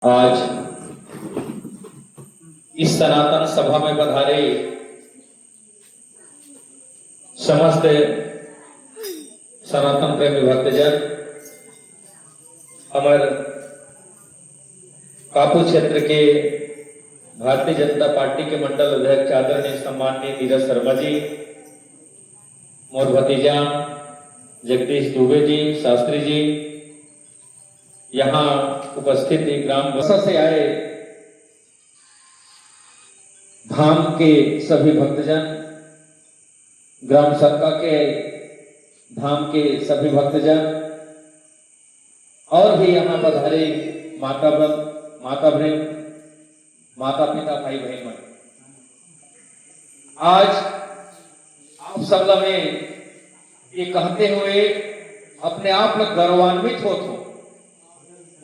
आज इस सनातन सभा में पधारे समस्त सनातन प्रेमी भक्तजन, हमारे कापू क्षेत्र के भारतीय जनता पार्टी के मंडल अध्यक्ष आदरणीय सम्माननीय नीरज शर्मा जी, मोर भतीजा जगदीश दुबे जी, शास्त्री जी, यहाँ उपस्थित ग्राम बसा से आए धाम के सभी भक्तजन, ग्राम सरका के धाम के सभी भक्तजन और भी यहाँ पधारे माता बहन, माता पिता, भाई बहन मन, आज आप सब में ये कहते हुए अपने आप में गौरवान्वित होते,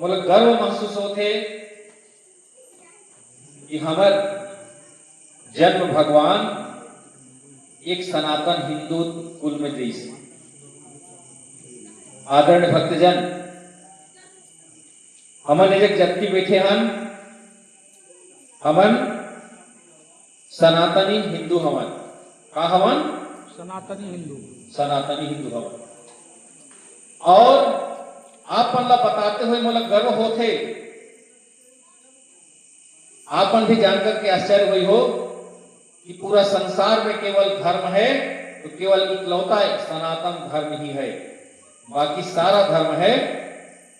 मतलब गर्व महसूस होते कि हमार जन्म भगवान एक सनातन हिंदू कुल में देश। आदरणीय भक्तजन, हमन एक जगती बैठे हन, हमन सनातनी हिंदू हमन का हमन सनातनी हिंदू हमन। और आप मन ला बताते हुए मोला गर्व होते, आप मन भी जानकर के आश्चर्य हुई हो कि पूरा संसार में केवल धर्म है तो केवल इकलौता सनातन धर्म ही है, बाकी सारा धर्म है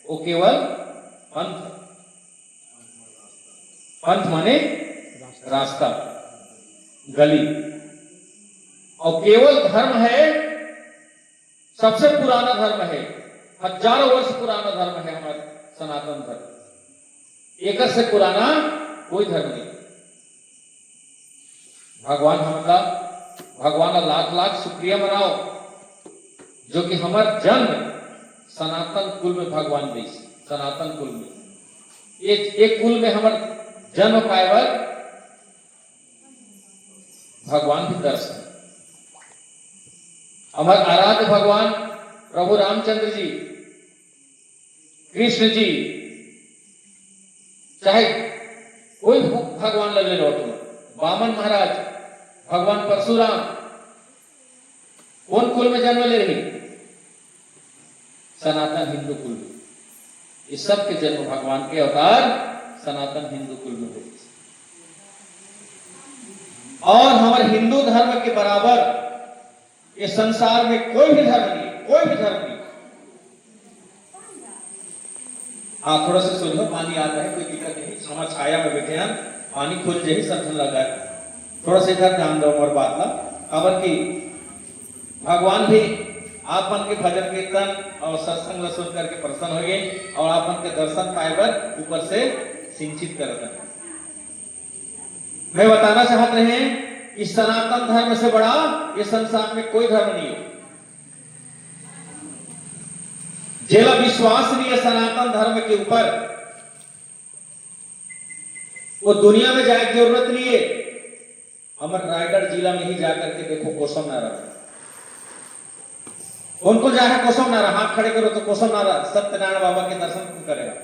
वो केवल पंथ माने रास्ता, गली, और केवल धर्म है, सबसे पुराना धर्म है, हजारों वर्ष पुराना धर्म है हमारा सनातन धर्म, एक से पुराना कोई धर्म नहीं। भगवान लाख लाख शुक्रिया मनाओ जो कि हमार जन्म सनातन कुल में भगवान देश, सनातन कुल में एक कुल में हमार जन्म पाएवर भगवान भी दर्शन। हमारे आराध्य भगवान प्रभु रामचंद्र जी, कृष्ण जी, चाहे कोई भगवान लगे लो, वामन महाराज, भगवान परशुराम, कौन कुल में जन्म ले रही? सनातन हिंदू कुल में। इस सब के जन्म भगवान के अवतार सनातन हिंदू कुल में हुए। और हमारे हिंदू धर्म के बराबर ये संसार में कोई भी धर्म नहीं, कोई भी धर्म नहीं। हाँ, थोड़ा सा सुन लो, पानी आता है, कोई दिक्कत नहीं, हमारे छाया में बैठे हैं, पानी खुल जाए सब लगा है, थोड़ा सा इधर ध्यान दो और बात ला। खबर की भगवान भी आप मन के भजन कीर्तन और सत्संग सुन करके प्रसन्न हो गए और आप मन के दर्शन पाएवर ऊपर से सिंचित करते हैं। मैं बताना चाहत रहे कि सनातन धर्म से बड़ा ये संसार में कोई धर्म नहीं है। जेला विश्वास नहीं है सनातन धर्म के ऊपर, वो दुनिया में जाए की जरूरत नहीं है। हमारे रायगढ़ जिला में ही जाकर के देखो कोसम नारा, उनको जाए कोसम नारा, हाथ खड़े करो तो कोसम नारा, सत्यनारायण बाबा के दर्शन करेगा,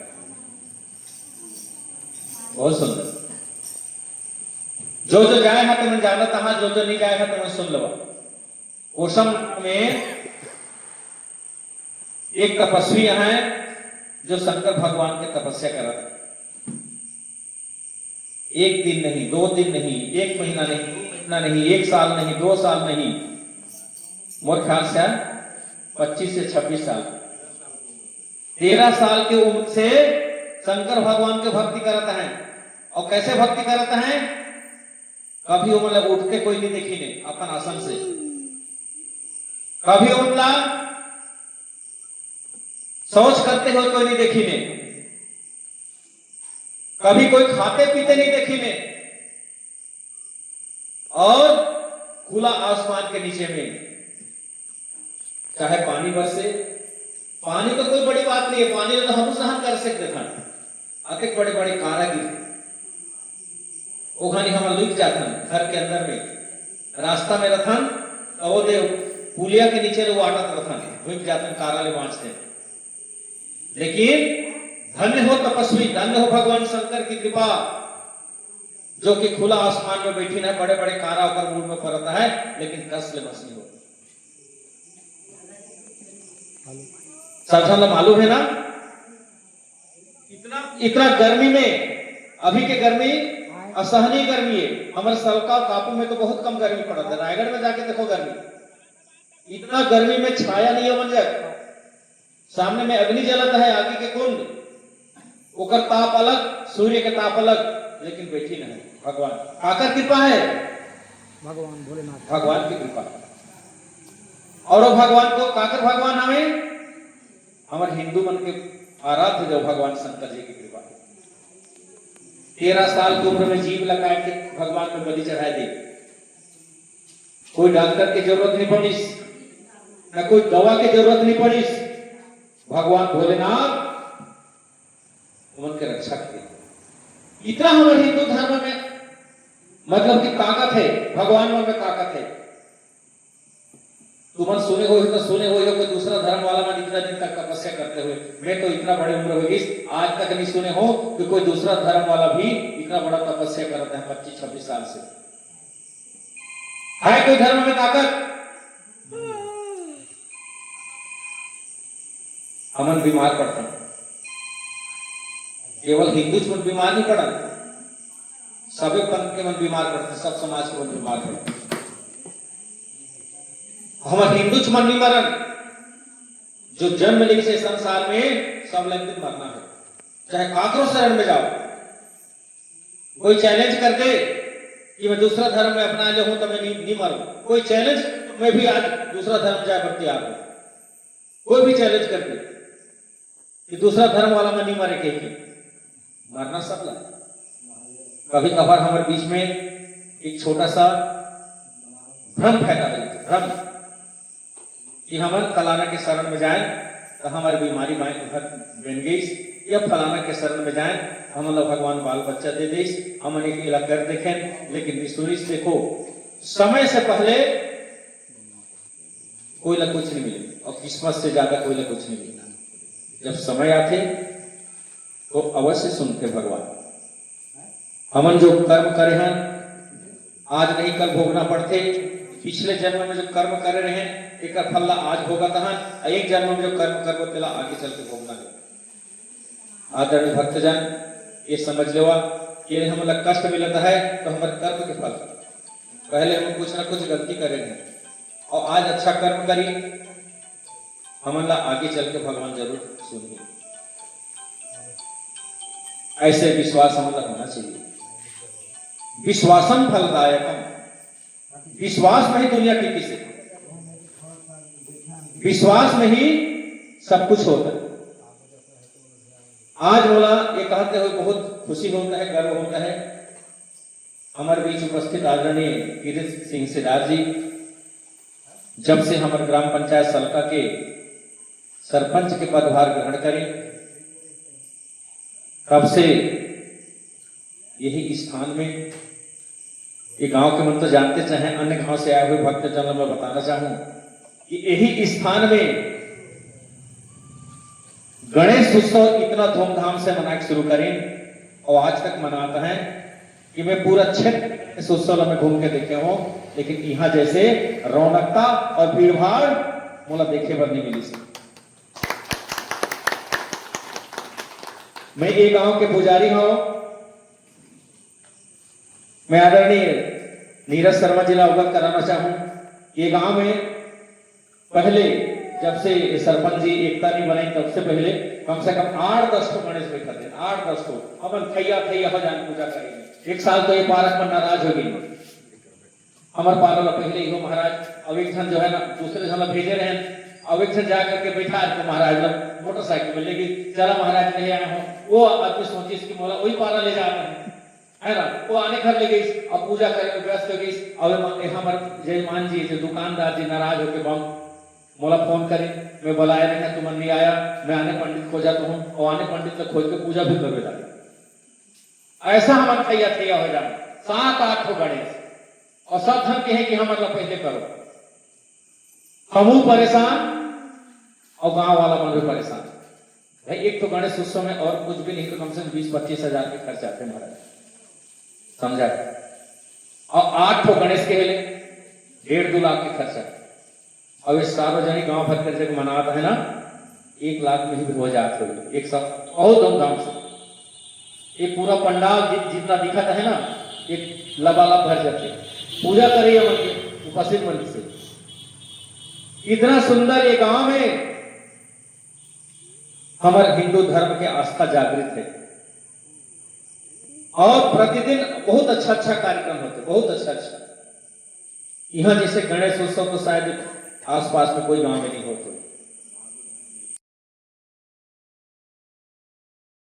बहुत सुंदर। जो जाए है तो मैं जाना था, जो नहीं जाए है तो मैं सुन लो। कोसम में एक तपस्वी है जो शंकर भगवान की तपस्या करा था। एक दिन नहीं, 2 दिन नहीं, 1 महीना नहीं, 2 महीना नहीं, 1 साल नहीं, 2 साल नहीं, मोर ख्याल से 25 से 26 साल, 13 साल के उम्र से शंकर भगवान के भक्ति करता है। और कैसे भक्ति करता है? कभी मतलब उठते कोई नहीं देखी ने अपन आसन से, कभी उठला शौच करते हुए कोई नहीं देखी ने, कभी कोई खाते पीते नहीं देखी ने, और खुला आसमान के नीचे में चाहे पानी बरसे, पानी तो कोई बड़ी बात नहीं है, पानी तो हम सहन कर सकते थे, अतिक बड़े बड़े कारागिर ओखानी हम लुक जाथन घर के अंदर में, रास्ता में रथन तो वो देव पुलिया के नीचे वो आटत रथन लुक जाथन, कारा ले बांचते। लेकिन धन्य हो तपस्वी, धन्य हो भगवान शंकर की कृपा, जो कि खुला आसमान में बैठी है, बड़े बड़े कारा होकर मूड में पड़ता है, लेकिन कस ले बस नहीं होता। साधन मालूम है ना, इतना गर्मी में, अभी के गर्मी असहनीय गर्मी है। हमारे सलका कापू में तो बहुत कम गर्मी पड़ता है, रायगढ़ में जाके देखो गर्मी, इतना गर्मी में छाया नहीं है मंजर, सामने में अग्नि जलता है, आगे के कुंड, ओकर ताप अलग, सूर्य के ताप अलग, लेकिन बैठी नहीं। भगवान काकर कृपा है, भगवान भोलेनाथ, भगवान की कृपा। और भगवान को काकर भगवान हमें हमारे हिंदू मन के आराध्य जो भगवान शंकर जी की कृपा। 13 साल की उम्र में जीव लगा के भगवान में बलि चढ़ा दे, कोई डॉक्टर की जरूरत नहीं पड़ी, न कोई दवा की जरूरत नहीं पड़ी, भगवान भोलेनाथ उनके रक्षा किए। इतना हमारे हिंदू धर्म में मतलब कि ताकत है, भगवान में ताकत है। तुम सुने हो तो सुने हो कोई दूसरा धर्म वाला मन इतना दिन तक तपस्या करते हुए, मैं तो इतना बड़े उम्र हो गई आज तक नहीं सुने हो कि कोई दूसरा धर्म वाला भी इतना बड़ा तपस्या करता है 25-26 साल से। है कोई धर्म में ताकत? हमन बीमार पड़ता, केवल हिंदू मन बीमार नहीं पड़ा, सभी पंथ के मन बीमार पड़ते, सब समाज के मन बीमार पड़ते। हमारे हिंदू मन नहीं मरन, जो जन्म लेके से संसार में सब लंकित मरना है, चाहे काकरो शरण में जाओ। कोई चैलेंज कर दे कि मैं दूसरा धर्म में अपना ले हूं तो मैं नहीं मरूं, कोई चैलेंज, मैं भी आज दूसरा धर्म जाए पर तैयार हूं। कोई भी चैलेंज कर दे कि दूसरा धर्म वाला मैं नहीं मरे, के मरना सब लगा। कभी कभार हमारे बीच में एक छोटा सा भ्रम फैला है, भ्रम कि हम फलाना के शरण में जाएं तो हमारी बीमारी बन गई, या फलाना के शरण में जाएं हम लोग भगवान बाल बच्चा दे दे, हम एक इलाका कर देखें। लेकिन सुनी देखो, समय से पहले कोई ला कुछ नहीं मिले और किस्मत से ज्यादा कोई ला कुछ नहीं मिलना। जब समय आते तो अवश्य सुनते भगवान। हमन जो कर्म करे हैं आज नहीं कल भोगना पड़ते, पिछले जन्म में जो कर्म करे रहे एक फल आज भोगा था, एक जन्म में जो कर्म करबो तेला आगे चल के भोगना है। आदरणीय भक्तजन ये समझ लेवा कि हमला कष्ट मिलता है तो हमारे कर्म के फल, पहले हम कुछ ना कुछ गलती करेंगे और आज अच्छा कर्म करी, हमला आगे चल के भगवान जरूर सुनिए। ऐसे विश्वास हमला होना चाहिए। विश्वासम फलदायकम, विश्वास में ही दुनिया टिकी से, विश्वास में ही सब कुछ होता है। आज बोला ये कहते हुए बहुत खुशी होता है, गर्व होता है। हमारे बीच उपस्थित आदरणीय कीर्ति सिंह सिदार जी जब से हमारे ग्राम पंचायत सलका के सरपंच के पदभार ग्रहण करें, तब से यही स्थान में, ये गांव के मन तो जानते चाहे अन्य गांव से आए हुए भक्तजनों में बताना चाहूं कि यही स्थान में गणेश उत्सव इतना धूमधाम से मनाना शुरू करें और आज तक मनाता है कि मैं पूरा क्षेत्र इस उत्सव में घूम के देखे हूं, लेकिन यहां जैसे रौनकता और भीड़भाड़ मोला देखे पर नहीं मिली। मैं ये गांव के पुजारी हूं, मैं आदरणीय नीरज शर्मा जिला अवगत कराना चाहूं। ये गांव में पहले जब से सरपंच जी एकता नहीं बनाई तब से पहले कम से कम 8-10 तो गणेश बैठा थे, 8-10 तो अपन थैया जान पूजा करेंगे। एक साल तो ये पारक पर नाराज हो गई, हमारे पारक पहले ही हो महाराज, अब एक जन जो है ना दूसरे जन भेजे रहे, अब एक जन जा करके बैठा है महाराज मोटरसाइकिल में, लेकिन चला महाराज नहीं आया हूँ, वो आदमी सोची इसकी मोला वही पारा ले जा रहे है ना, वो आने घर ले गई और पूजा करके व्यस्त हो गई। और हमारे जजमान जी जो दुकानदार जी नाराज होकर बम मोला फोन करे, मैं बुलाया नहीं, तुम नहीं आया, मैं आने पंडित खोजा तो हूँ और आने पंडित को खोज के पूजा भी करवे जाए। ऐसा हमारा थैया हो जाए 7-8 हो गणेश और सब धन के है कि हमारा पहले करो, हमू परेशान और गांव वाला मन भी परेशान। भाई एक तो गणेश उत्सव में और कुछ भी नहीं तो कम से कम 20-25 हजार के खर्च आते हैं महाराज, समझा। और 8 तो गणेश के हेले 1.5-2 लाख के खर्चा। अब इस सार्वजनिक गांव भर कर जब मनाता है ना 1 लाख में ही हो जाते हो एक सब बहुत धूमधाम से। ये पूरा पंडाल जितना दिखता है ना एक लबालब भर जाते, पूजा करिए मंदिर उपस्थित मंदिर से। इतना सुंदर ये गांव में हमारे हिंदू धर्म के आस्था जागृत है और प्रतिदिन बहुत अच्छा अच्छा कार्यक्रम होते, बहुत अच्छा। यहाँ जैसे गणेश उत्सव तो शायद आसपास में कोई गांव में नहीं होता।